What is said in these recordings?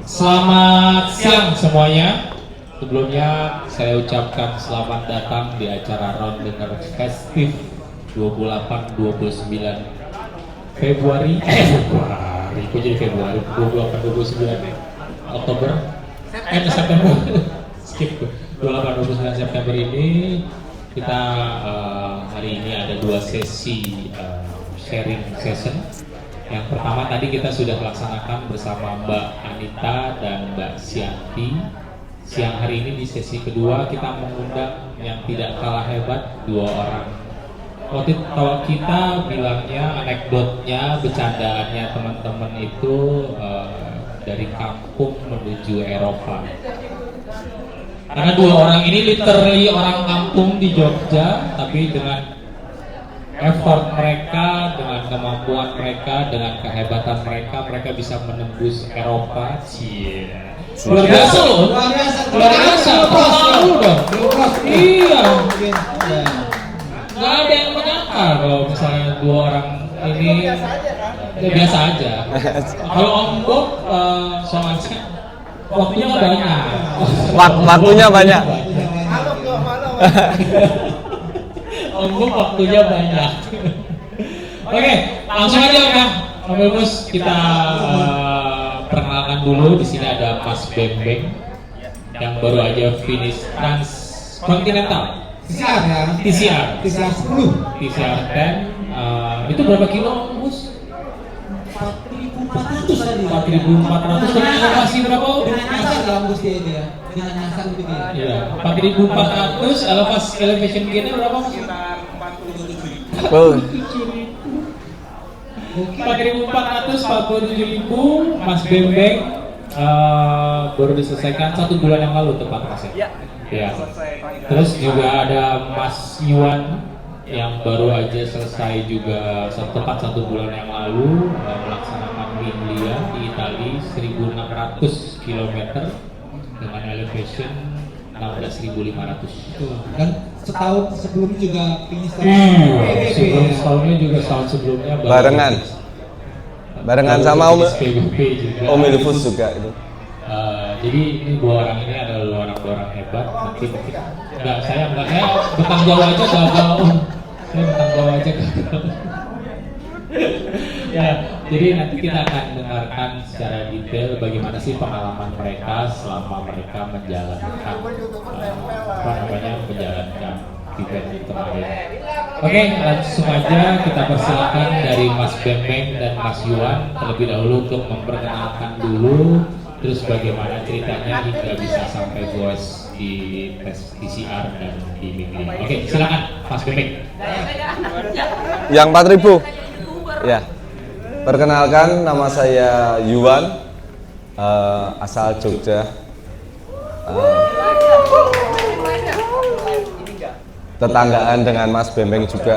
Selamat siang semuanya. Sebelumnya saya ucapkan selamat datang di acara Round Dinner Festive 28-29 Februari. Kok jadi Februari? 28-29 Oktober. September. Skip. 28-29 September ini kita hari ini ada dua sesi sharing session. Yang pertama tadi kita sudah laksanakan bersama Mbak Anita dan Mbak Sianti. Siang hari ini di sesi kedua kita mengundang yang tidak kalah hebat, dua orang. Kalau kita bilangnya anekdotnya, bercandaannya teman-teman itu dari kampung menuju Eropa. Karena dua orang ini literally orang kampung di Jogja, tapi dengan effort mereka, dengan kemampuan mereka, dengan kehebatan mereka, mereka bisa menembus Eropa. Luar biasa loh, luar biasa. Tahu dong. Iya. Nggak ada yang menyangka kalau misalnya dua orang ini biasa aja. Kalau Om Bob soalnya waktunya banyak. Waktunya banyak. Om waktunya banyak. Oke, langsung aja Kang. Om Bos, kita perkenalkan dulu. Di sini ada Mas Bembeng yang baru aja finish Transcontinental. TCR 10. TCR 10. Itu berapa kilo Om Bos? 4.400 dengan elevasi berapa? Dengan nyasar dalam Gusti ini ya. Dengan nyasar begitu ya. Iya, 4.400 elevation gain-nya berapa Mas? Sekitar 47.000. 4.447.000 Mas Bembeng baru diselesaikan 1 bulan yang lalu tepat Mas ya? Iya. Terus juga ada Mas Yuan yang baru aja selesai juga tepat 1 bulan yang lalu melaksanakan Minlia di Itali 1.600 km dengan elevation 16.500. Dan setahun sebelumnya juga finish Setahunnya juga setahun sebelumnya barengan sama Om Ilfus juga itu. Jadi ini dua orang ini adalah dua orang hebat. Nanti mungkin saya betang Jawa aja gagal. Saya betang Jawa aja gagal. Ya, jadi nanti kita akan dengarkan secara detail bagaimana sih pengalaman mereka selama mereka menjalankan menjalankan event kemarin. Oke, langsung aja kita persilakan dari Mas Bembeng dan Mas Yuan terlebih dahulu untuk memperkenalkan dulu, terus bagaimana ceritanya hingga bisa sampai goes di tes PCR dan di Migli. Oke, silakan Mas Bembeng. Yang 4.000. Ya. Perkenalkan, nama saya Yuan, asal Jogja. Tetanggaan dengan Mas Bembeng juga.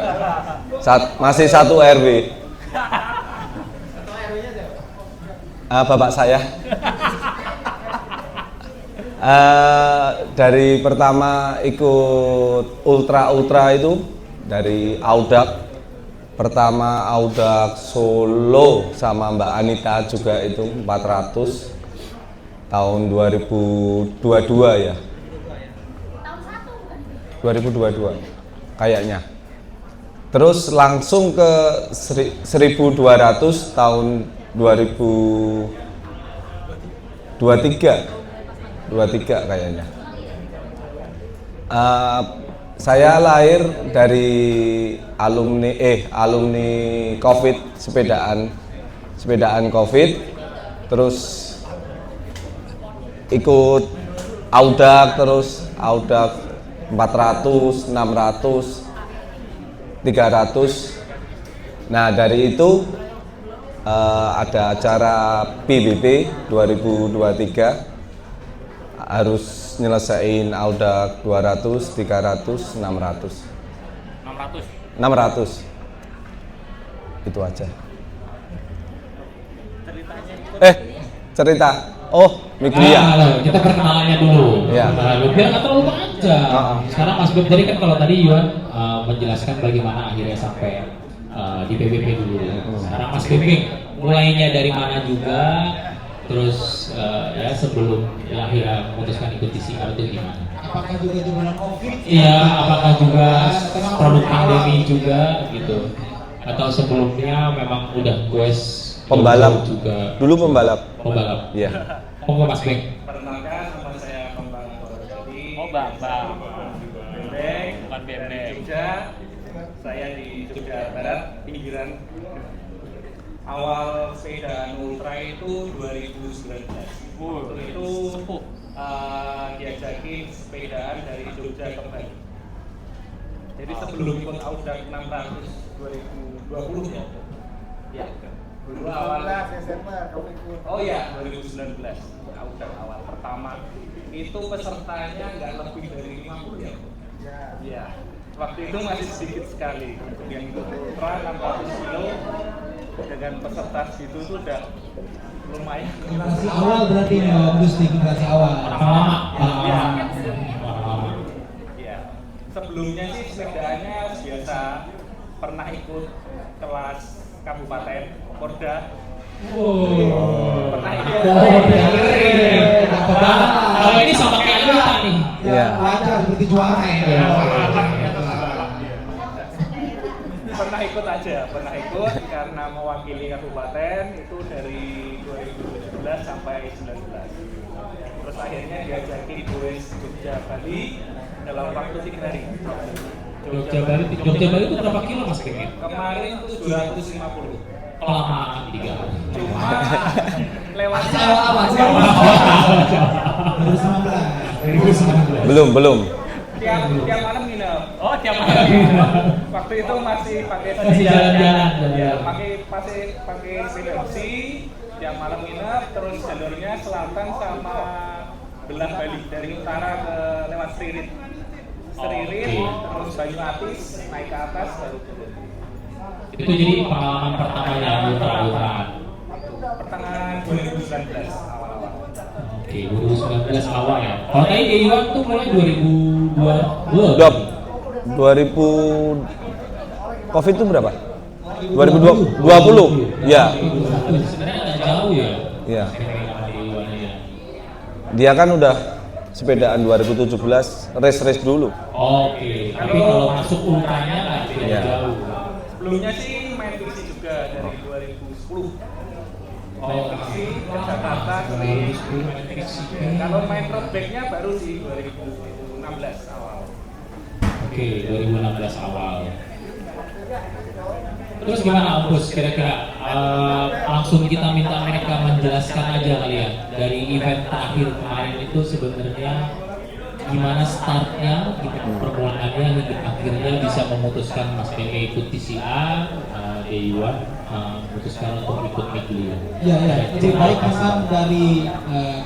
Masih satu RW. Bapak saya. Dari pertama ikut ultra itu dari Audak. Pertama Audak Solo sama Mbak Anita juga itu 400 tahun 2022 ya. 2022 kayaknya. Terus langsung ke 1.200 tahun 2023 kayaknya. Saya lahir dari alumni COVID, sepedaan COVID, terus ikut Audak 400, 600, 300. Nah dari itu ada acara PBB 2023 harus nyelesain Audak 200, 300, 600. Itu aja. Cerita. Oh, Miglia. Kita perkenalannya dulu. Ya. Biar nggak terlalu panjang. Sekarang Mas Beb, jadi kan kalau tadi Yuan menjelaskan bagaimana akhirnya sampai di PBB dulu. Sekarang Mas Beb, mulainya dari mana juga, Terus ya sebelum akhirnya memutuskan ikut TCR itu gimana? Apakah juga jumlah COVID? Iya, apakah juga produk pandemi juga gitu? Atau sebelumnya memang udah quest Pembalap juga? Dulu pembalap. Pembalap. Iya. Mas Beng. Perkenalkan, nama saya Bambang Jadi. Oh, Bambang. Bembeng, Bukan dari Bembeng. Jogja. Saya di Jogja Barat, pinggiran. Awal sepeda ultra itu 2019. Waktu itu diajakin sepedaan dari Jogja ke Bali. Jadi sebelum ikut Audax 600 2020 ya. Ya. Dulu awal Desember kamu ikut. Oh ya, 2019 Audax awal pertama itu pesertanya nggak lebih dari 50 ya. Iya. Waktu itu masih sedikit sekali untuk yang ikut ultra 600 kilo dengan peserta situ sudah lumayan. Generasi awal berarti ya, Om Gusti, generasi awal. Iya. Iya. Sebelumnya sih sepedaannya biasa, pernah ikut kelas kabupaten Porda. Pernah ikut. Kalau ini sama kayak kita nih. Iya. Wajar seperti juara ya. Pernah ikut karena mewakili kabupaten itu dari 2017 sampai 19. Terus akhirnya diajakin goes Jogja Bali dalam waktu 3 hari. Jogja Bali itu berapa kilo Mas Beng? Kemarin itu 250. Kelamaan 3 hari. Cuma lewat Awal 2019. Belum. tiap malam nginep. Oh, tiap malam. Waktu itu masih pakai Masih jalan-jalan. Ya, pakai sepeda besi, tiap malam nginep, terus jalurnya selatan sama belah Bali dari utara ke lewat Seririt. Terus Banyu Apis, naik ke atas baru turun. Itu jadi pengalaman pertamanya ultra-ultraan. Pertengahan 2019 awal-awal. Oke, 2019 awal ya. Kalau tadi Day One tuh mulai 2020. 2000 Covid itu berapa? 2020. Ya. Sebenarnya agak jauh ya. Iya. Day One ya. Dia kan udah sepedaan 2017 race dulu. Oke, tapi kalau masuk ultranya nggak beda Iya. jauh. Sebelumnya sih main fiksi juga dari 2010. Main Oh, fiksi ke Jakarta sering. Kalau main road bike-nya baru di 2016 awal. Oke, 2016 awal. Terus gimana Om Gus? Kira-kira langsung kita minta mereka menjelaskan aja kali ya dari event terakhir kemarin itu sebenarnya gimana startnya, gimana permulangannya hingga akhirnya bisa memutuskan Mas Benge ikut TCR, Day One memutuskan untuk ikut Miglia. Iya, lebih baik memang dari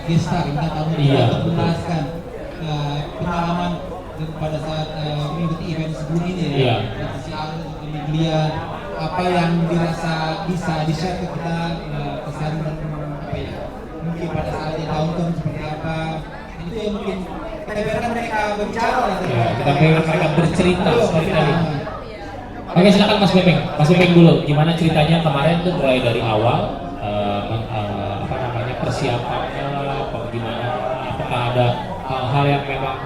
gestar kita kamu Iya, untuk menjelaskan pengalaman pada saat mengikuti event sebelum ini ya. Iya. TCR lihat apa yang dirasa bisa di-share ke kita kesan dan apa ya, mungkin pada saat di tahun seperti apa, itu yang mungkin kita biarkan mereka berbicara lah. Ya, kita biarkan mereka bercerita seperti tadi. Oke, silakan Mas Beng. Mas Beng dulu, gimana ceritanya kemarin tuh mulai dari awal apa namanya persiapannya, apa gimana? Apakah ada hal-hal yang memang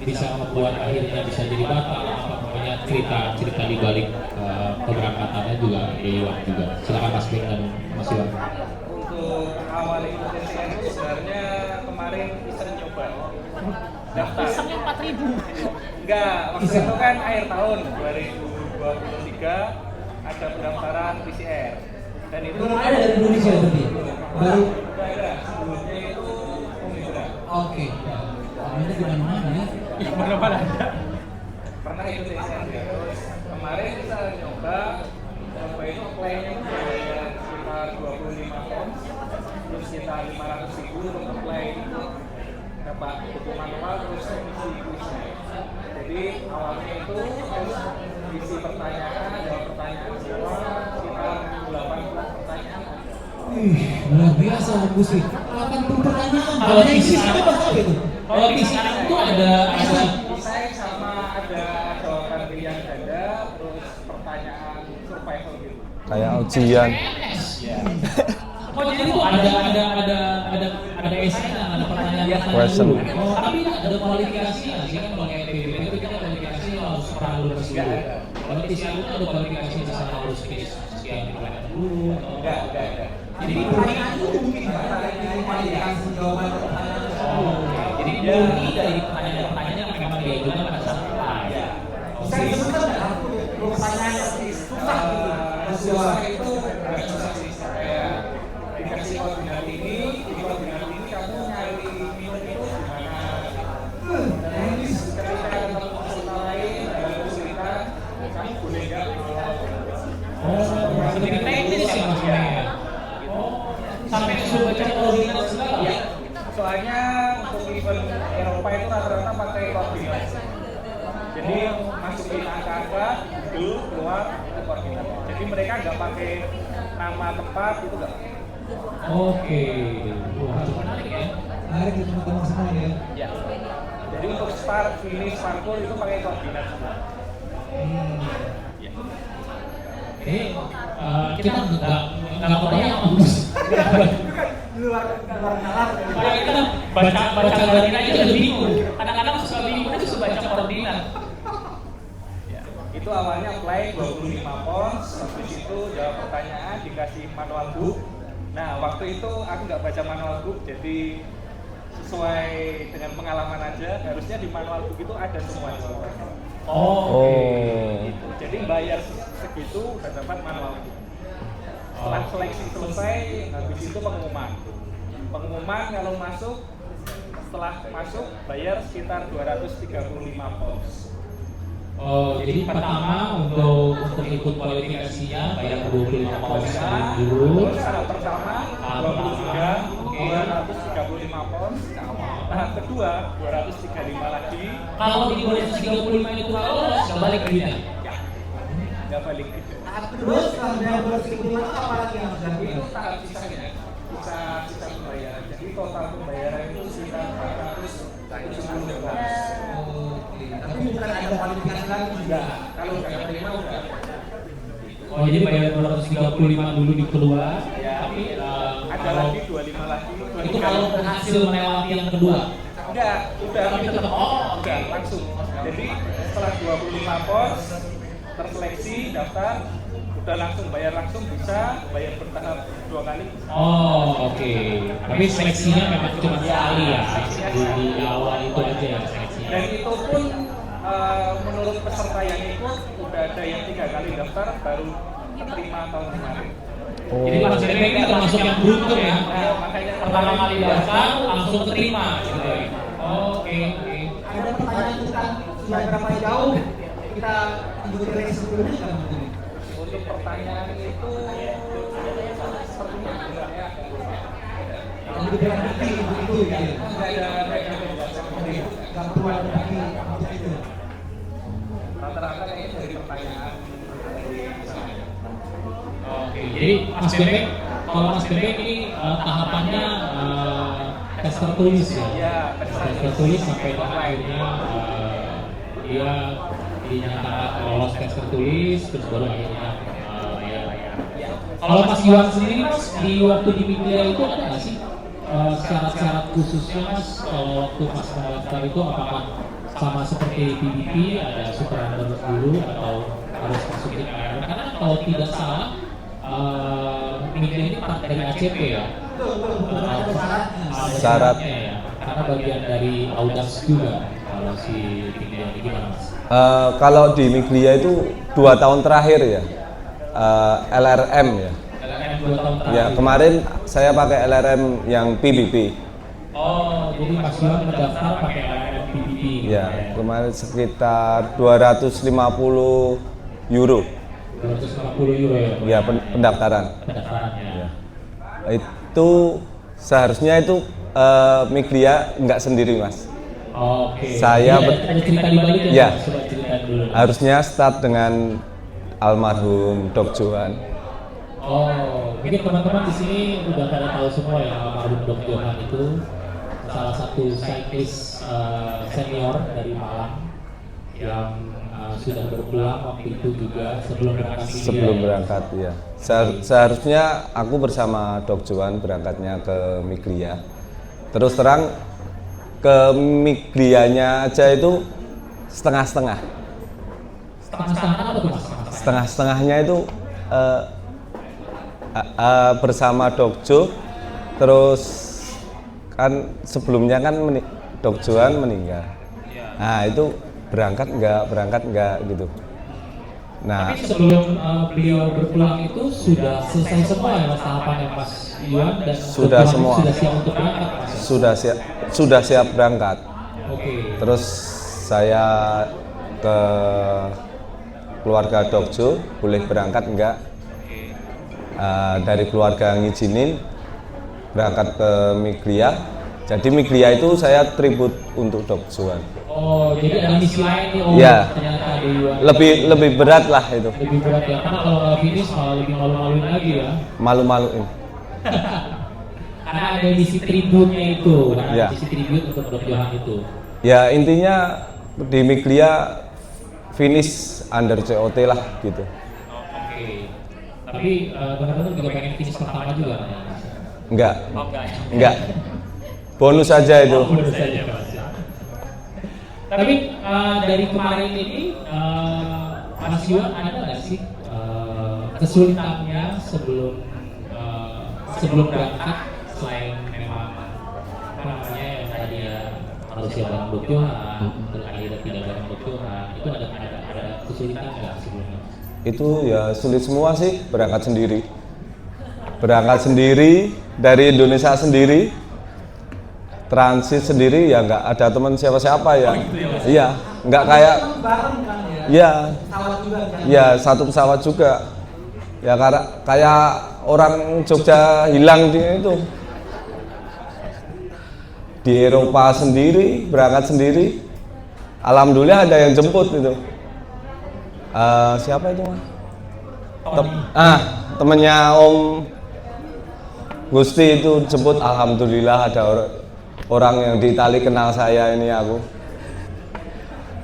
bisa membuat akhirnya bisa jadi batal? Apa pokoknya cerita di balik keberangkatannya juga Dewan juga. Silakan Mas Beng dan Mas Iwan. Untuk awal ikut TCR itu sebenarnya kemarin iseng coba daftar. Isengnya 4.000. Enggak, waktu itu kan akhir tahun 2023 ada pendaftaran PCR dan itu Belum ada dari Indonesia berarti. Baru. udah ada sebelumnya itu Omikron. Oke. Ini di mana-mana ya. Mana-mana ada. Pernah ikut TCR ya. Terus kemarin kita nyoba itu apply-nya itu bayar sekitar 25 pounds, terus kita 500.000 untuk apply itu dapat buku manual terus isi kuisnya. Jadi awalnya itu terus isi pertanyaan, ada pertanyaan semua sekitar 80 pertanyaan. Luar biasa Om Gusti. 80 pertanyaan. Kalau Banyak PCR itu apa itu? Kalau PCR itu ada Saya sama ada jawaban pilihan ganda, terus pertanyaan survival gitu. Kayak ujian. Ya. Oh, Oh, jadi itu ada esainya, ada pertanyaan Question. dulu. Oh, tapi ada kualifikasi nggak sih kan kalau kayak PBB itu kita kualifikasi harus pernah lulus dulu. Kalau TCU itu ada kualifikasi misalnya harus finish sekian kilometer dulu atau Enggak. Jadi pertanyaan itu mungkin dari kualifikasi jawaban pertanyaan. oh, jadi murni dari pertanyaan-pertanyaan yang memang diajukan pada saat apply. Bisa disebutkan nggak? Pertanyaan yang susah gitu. Susah itu agak susah sih. Kayak dikasih koordinat ini, di koordinat ini kamu nyari minum itu gimana? Ketika ketemu peserta lain, ada kesulitan, kamu boleh nggak menolong? Oh, lebih teknis ya maksudnya. Oh, sampai suruh baca koordinat segala ya. Soalnya untuk event Eropa itu rata-rata pakai koordinat. Jadi masukin angka-angka, dulu keluar itu koordinat. Jadi mereka nggak pakai nama tempat itu nggak. Oke, wah itu menarik ya. Menarik ya teman-teman semua ya. Ya. Jadi untuk start, finish, parkour itu pakai koordinat semua. Kita nggak kebayang Mas. Luar nalar. Kita baca koordinat aja udah bingung. Kadang-kadang suka bingung itu suka baca koordinat. Ya. Itu awalnya apply 25 pounds, habis itu jawab pertanyaan dikasih manual book. Nah waktu itu aku nggak baca manual book, jadi sesuai dengan pengalaman aja. Harusnya di manual book itu ada semua jawabannya. Oh. Gitu. Jadi bayar segitu udah dapat manual book. Setelah seleksi selesai, habis itu pengumuman. Pengumuman kalau masuk, setelah masuk bayar sekitar 235 pounds. Oh, jadi pertama untuk ikut kualifikasinya bayar 25 pound dulu. Terus tahap pertama 23, 235 pounds. Tahap kedua 235 lagi. Kalau di 235 itu lolos, nggak balik duitnya. Ya, nggak balik gitu. Tahap kedua setelah bayar 235 itu apa lagi yang harus dilakukan? Itu tahap sisanya, sisa pembayaran. Jadi total pembayaran itu sekitar 490 pounds. Oke, tapi bukan ada kualifikasi lagi juga. Kalau nggak terima udah. Oh, jadi bayar 235 dulu di keluar, Ya, tapi ada kalau lagi 25 lagi. itu kalau berhasil melewati yang kedua. Enggak, udah Tapi tetap udah langsung. Jadi setelah 25 pos terseleksi daftar, udah langsung bisa bayar bertahap 2 kali. Oh, oke. Tapi seleksinya memang cuma sekali ya. Di awal itu aja ya seleksinya. Dan itu pun menurut peserta yang ikut udah ada yang 3 kali daftar baru keterima tahun kemarin. Jadi Mas Bebe ini termasuk yang beruntung ya. Nah, makanya Pertama kali daftar langsung keterima gitu ya. Oke. Ada pertanyaan tentang sudah berapa jauh kita ikuti race sebelumnya kan? untuk pertanyaan itu sepertinya enggak ya. Yang lebih berarti untuk itu ya. Enggak ada penjelasan. Nggak perlu ada lagi untuk itu. Rata-rata kayaknya dari pertanyaan dari sana. Oke. Jadi Mas Bebe, kalau Mas Bebe ini tahapannya tes tertulis ya. Iya, Tes tertulis sampai akhirnya dia dinyatakan lolos tes tertulis, terus baru akhirnya bayar. Kalau Mas Iwan sendiri Mas di waktu di media itu ada nggak sih syarat-syarat khususnya Mas kalau waktu Mas mendaftar itu apakah sama seperti PBP ada super under dulu atau harus masuk di KR? Karena kalau tidak salah media ini part dari ACP ya. Ada Syarat. syaratnya ya. Karena bagian dari Audax juga kalau si media ini gimana Mas? Kalau di Miglia itu 2 tahun terakhir ya, LRM ya. LRM 2 tahun terakhir. Ya kemarin saya pakai LRM yang PBP. Oh, jadi Mas Iwan mendaftar pakai LRM PBB. Ya kemarin sekitar 250 euro. 250 euro ya. Ya pendaftaran. Pendaftarannya. Ya. Itu seharusnya itu Miglia nggak sendiri Mas. Oke. Saya Jadi ada cerita di balik Ya. Mas? Coba cerita dulu. Harusnya start dengan almarhum Dok Johan. Oh, mungkin teman-teman di sini udah pada tahu semua ya almarhum Dok Johan itu salah satu cyclist senior dari Malang yang sudah berpulang waktu itu juga sebelum berangkat India. Sebelum berangkat ya. Seharusnya aku bersama Dok Johan berangkatnya ke Miglia. Terus terang ke Miglianya aja itu setengah-setengah. Setengah-setengah apa tuh Mas? Setengah-setengahnya itu bersama Dok Jo. Terus kan sebelumnya kan Dok Johan meninggal. Nah itu berangkat enggak gitu. Nah, tapi sebelum beliau berpulang itu sudah selesai semua ya Mas tahapannya Mas Iwan dan sudah semua. Sudah siap untuk berangkat Mas? Sudah siap berangkat. Oke. Terus saya ke keluarga Dok Jo, boleh berangkat enggak? Dari keluarga ngizinin berangkat ke Miglia. Jadi Miglia itu saya tribut untuk Dok Johan. Oh, jadi ada misi lain nih. Oh, ya. Ternyata ada Iwan. Lebih berat lah itu. Lebih berat ya, karena kalau nggak finish malah lebih malu-maluin lagi ya. Malu-maluin. Karena ada misi tributnya itu, karena Ya. misi tribut untuk Dok Johan itu. Ya intinya di Miglia finish under COT lah gitu. Oke. Tapi teman-teman juga pengen finish pertama juga kan? Enggak. Oh, enggak. Enggak. Bonus aja itu. Menurut saya Mas. Tapi dari kemarin ini Mas Iwan ada nggak sih kesulitannya sebelum berangkat selain memang apa namanya yang tadi ya harus siap barang Dok Johan, terus akhirnya tidak barang Dok Johan, itu ada kesulitan nggak sebelumnya? Itu ya sulit semua sih, berangkat sendiri dari Indonesia sendiri, transit sendiri ya, nggak ada teman siapa-siapa ya. Iya, nggak kayak ya satu pesawat juga ya, kayak orang Jogja hilang itu di Eropa sendiri, berangkat sendiri. Alhamdulillah ada yang jemput itu. Siapa itu Mas? Temennya Om Gusti itu jemput. Alhamdulillah ada orang yang di Itali kenal saya ini, aku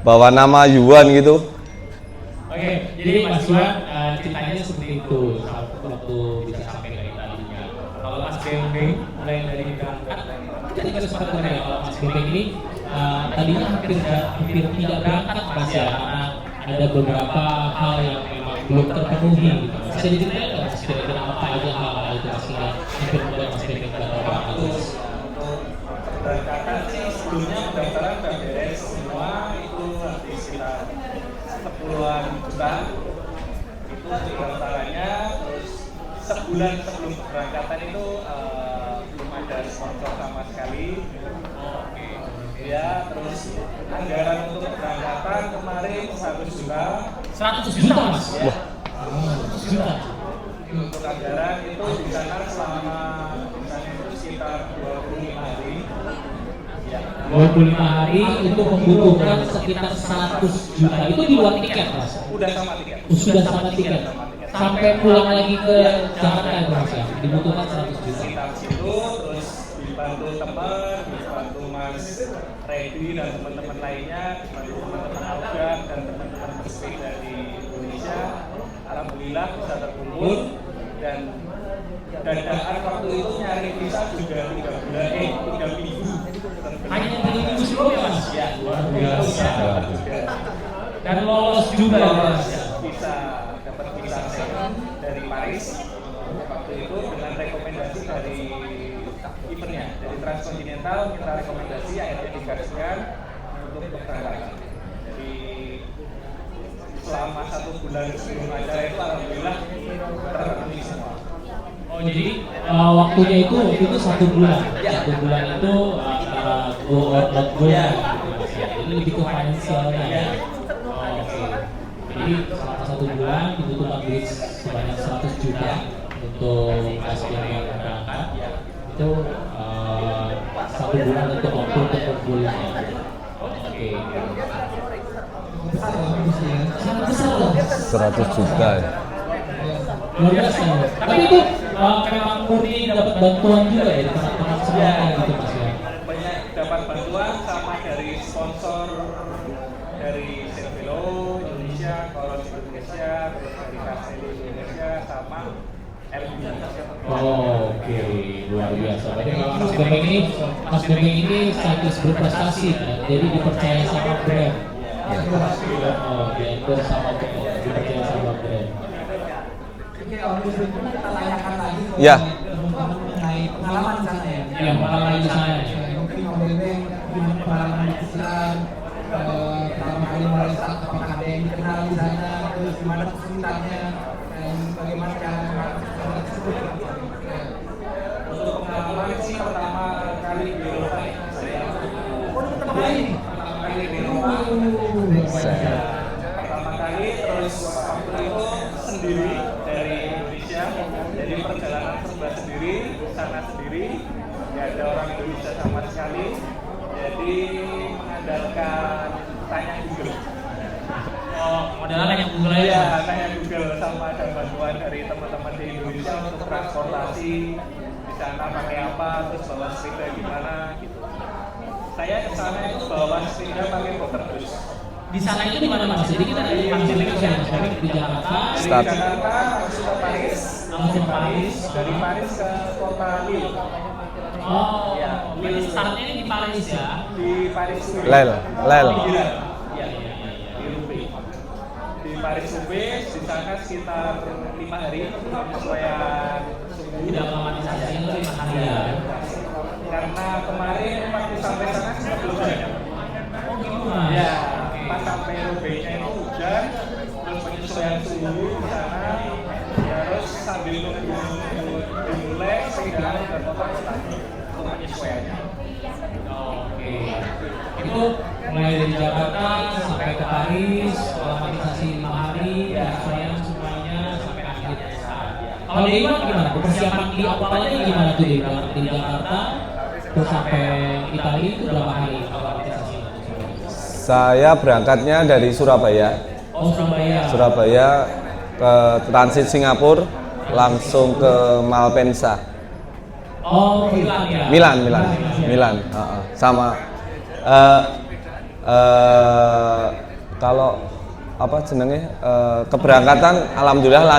bawa nama Yuan gitu. Oke, jadi Mas Iwan ceritanya seperti itu waktu bisa sampai ke Italinya. Kalau Mas Bembeng mulai dari berangkat, kita juga sempat dengar ya kalau Mas Bembeng ini tadinya hampir tidak berangkat Mas ya, karena ada beberapa hal yang memang belum terpenuhi gitu. Bisa diceritain nggak Mas kira-kira apa aja hal-hal itu Mas yang hampir membuat Mas Bembeng tidak berangkat? Keberangkatan sih sebelumnya pendaftaran sudah beres semua, itu habis sekitar 10-an juta itu pendaftarannya. Terus sebulan sebelum keberangkatan itu belum ada sponsor sama sekali. Ya, terus anggaran untuk keberangkatan kemarin 100 juta. 100 juta Mas? Ya. 100 juta? Untuk anggaran itu di sana selama itu sekitar 25 hari. Ya. 25 hari itu membutuhkan sekitar 100 juta. Itu di luar tiket Mas? Udah sama tiket. Sudah sama tiket. Sampai pulang lagi ke Jakarta itu Mas ya? Dibutuhkan 100 juta. Sekitar situ, terus dibantu teman, dibantu Mas Reddy dan teman-teman lainnya, dibantu teman-teman Alga dan teman-teman bersepeda di Indonesia. Alhamdulillah bisa terkumpul, dan dadakan waktu itu nyari visa juga 3 minggu. Hanya 3 minggu sebelum ya Mas? Ya, luar biasa. juga. Dan lolos juga ya Mas? Bisa dapat visa dari Paris waktu itu dengan rekomendasi dari eventnya, dari Transcontinental minta rekomendasi, akhirnya digariskan untuk keberangkatan. Jadi selama 1 bulan sebelum acara itu alhamdulillah terpenuhi semua. Oh jadi waktunya itu 1 bulan. 1 bulan itu go or not go ya. Jadi lebih ke finansialnya ya. Oke. Jadi selama 1 bulan dibutuhkan duit sebanyak 100 juta untuk hasil yang berangkat. Itu 1 bulan untuk waktu untuk kumpulnya. Oke. Sangat besar loh. 100 juta ya. Luar biasa ya. Tapi itu memang murni dapat bantuan juga ya dari teman-teman semuanya gitu Mas ya. Banyak dapat bantuan sama dari sponsor dari Cervelo, Indonesia, terus dari Castelli Indonesia, sama RB. Oke, luar biasa. Berarti kalau Mas Gemeng ini cyclist berprestasi, ya? Jadi dipercaya sama brand. Oh, diendorse sama brand, dipercaya sama brand. Oke, Om Yusuf, kita tanyakan lagi ke Ya. teman-teman mengenai pengalaman di sana ya. Yang pengalaman di sana. Mungkin Om Gemeng gimana pengalaman di Islam, pertama kali mulai saat apakah ada yang dikenal di sana, terus gimana kesulitannya, dan bagaimana cara tersebut. Untuk pengalaman sih pertama kali di Eropa ya. Saya pertama kali di Eropa. Pertama kali terus waktu itu sendiri dari Indonesia, jadi perjalanan serba sendiri, sana sendiri, nggak ada orang Indonesia sama sekali, jadi mengandalkan tanya Google. Oh, modelan yang Google aja. Iya, tanya Google sama ada bantuan dari teman-teman di Indonesia untuk transportasi di sana pakai apa, terus bawa sepeda gimana gitu. Saya ke sana itu bawa sepeda pakai motor bus. Di sana itu di mana Mas? Jadi kita dari Indonesia di Jakarta. Dari Start. Jakarta langsung ke Paris, Langsung ke Paris. dari Paris ke kota Lille. Oh, Ya, berarti startnya ini di Paris ya? Di Paris Roubaix. Lel. Iya, iya, di Roubaix. Di Paris Roubaix di sana sekitar 5 hari penyesuaian suhu. Tidak aklimatisasi itu 5 hari ya. Karena kemarin waktu sampai sana sudah belum hujan. Oh gitu Mas. Ya, pas sampai Roubaix-nya itu hujan, terus penyesuaian suhu di sana, ya terus sambil nunggu dimulai, sepeda dan motor lagi untuk penyesuaiannya. Oke. Itu mulai dari Jakarta sampai ke Paris, aklimatisasi 5 hari, penyesuaian semuanya sampai akhirnya start. Kalau di Iwan gimana? Persiapan di awalnya gimana tuh di Jakarta terus sampai Italia itu berapa hari aklimatisasi? Saya berangkatnya dari Surabaya. Oh Surabaya. Surabaya ke transit Singapura, langsung ke Malpensa. Oh Milan ya. Milan. Sama kalau apa jenenge keberangkatan alhamdulillah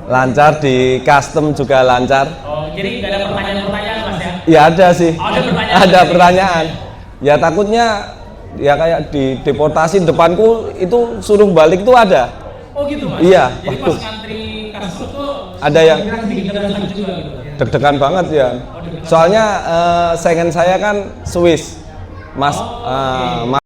lancar di custom juga lancar. Oh jadi nggak ada pertanyaan Mas ya? Ya ada sih. Oh, ada pertanyaan. Ada pertanyaan. Ya takutnya ya kayak di deportasi depanku itu suruh balik tuh ada. Oh gitu Mas? Iya, Jadi waktu. pas ngantri kasut tuh Ada yang bikin takut juga gitu. deg-degan banget ya. Soalnya saingan saya kan Swiss. Mas Oh, oke.